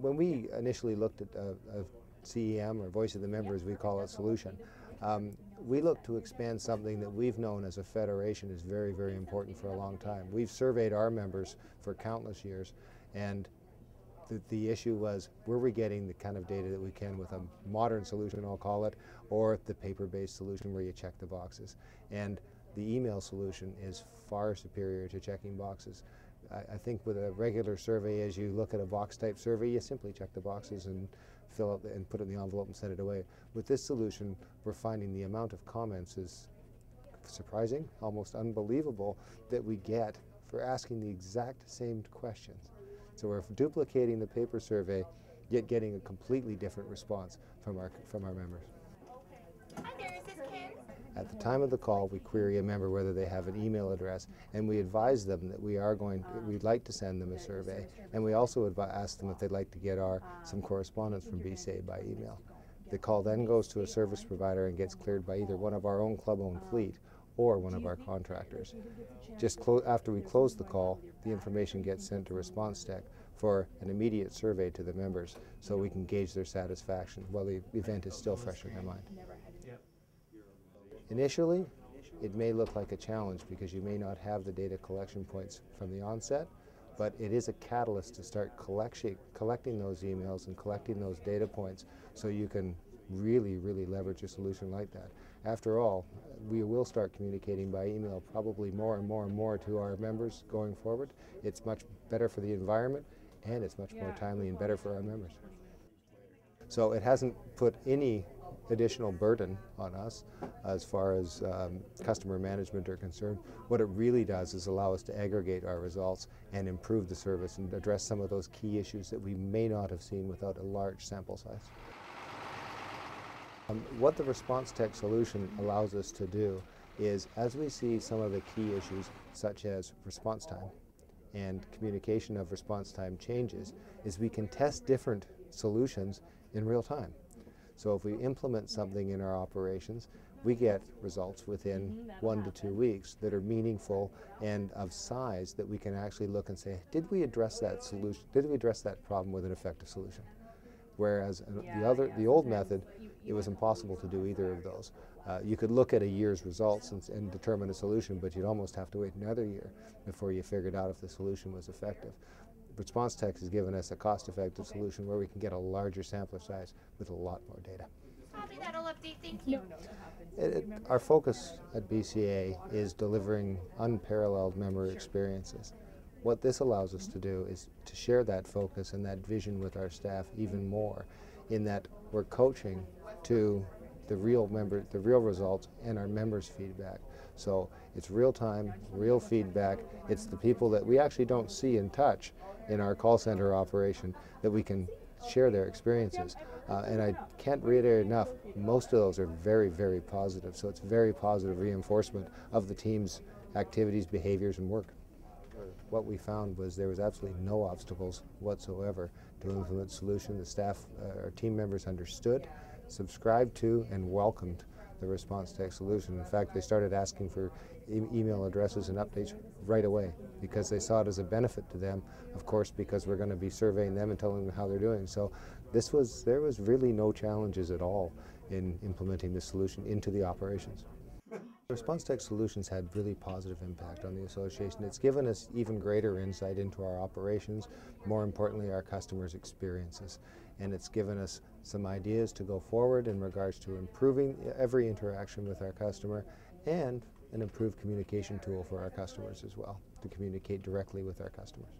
when we initially looked at a CEM, or Voice of the Member as we call it, solution, we looked to expand something that we've known as a federation is very, very important for a long time. We've surveyed our members for countless years, and the issue was, were we getting the kind of data that we can with a modern solution, I'll call it, or the paper-based solution where you check the boxes. And the email solution is far superior to checking boxes. I think with a regular survey, as you look at a box-type survey, you simply check the boxes and fill out and put it in the envelope and send it away. With this solution, we're finding the amount of comments is surprising, almost unbelievable, that we get for asking the exact same questions. So we're duplicating the paper survey, yet getting a completely different response from our members. Hi there, is this Kim? At the time of the call, we query a member whether they have an email address, and we advise them that we'd like to send them a survey, and we also ask them if they'd like to get some correspondence from BCAA by email. The call then goes to a service provider and gets cleared by either one of our own club-owned fleet or one of our contractors. Just after we close the call, the information gets sent to ResponseTek for an immediate survey to the members so we can gauge their satisfaction while the event is still fresh in their mind. Initially, it may look like a challenge because you may not have the data collection points from the onset, but it is a catalyst to start collecting those emails and collecting those data points so you can really, really leverage a solution like that. After all, we will start communicating by email probably more and more and more to our members going forward. It's much better for the environment, and it's much more timely and better for our members. So it hasn't put any additional burden on us as far as customer management are concerned. What it really does is allow us to aggregate our results and improve the service and address some of those key issues that we may not have seen without a large sample size. What the ResponseTek solution allows us to do is, as we see some of the key issues such as response time and communication of response time changes, is we can test different solutions in real time. So if we implement something in our operations, we get results within 1 to 2 weeks that are meaningful and of size that we can actually look and say, did we address that solution? Did we address that problem with an effective solution? Whereas the old method, it was impossible to do either of those. You could look at a year's results and determine a solution, but you'd almost have to wait another year before you figured out if the solution was effective. ResponseTek has given us a cost-effective solution where we can get a larger sampler size with a lot more data. Copy that'll update, thank you. Our focus at BCAA is delivering unparalleled member experiences. What this allows us to do is to share that focus and that vision with our staff even more, in that we're coaching to the real results and our members' feedback. So it's real time, real feedback. It's the people that we actually don't see and touch in our call center operation that we can share their experiences. And I can't reiterate enough, most of those are very, very positive. So it's very positive reinforcement of the team's activities, behaviors, and work. What we found was there was absolutely no obstacles whatsoever to implement the solution. The staff, our team members understood, subscribed to, and welcomed the ResponseTek solution. In fact, they started asking for email addresses and updates right away because they saw it as a benefit to them, of course, because we're going to be surveying them and telling them how they're doing. So there was really no challenges at all in implementing this solution into the operations. ResponseTek Solutions had really positive impact on the association. It's given us even greater insight into our operations, more importantly our customers' experiences. And it's given us some ideas to go forward in regards to improving every interaction with our customer and an improved communication tool for our customers as well, to communicate directly with our customers.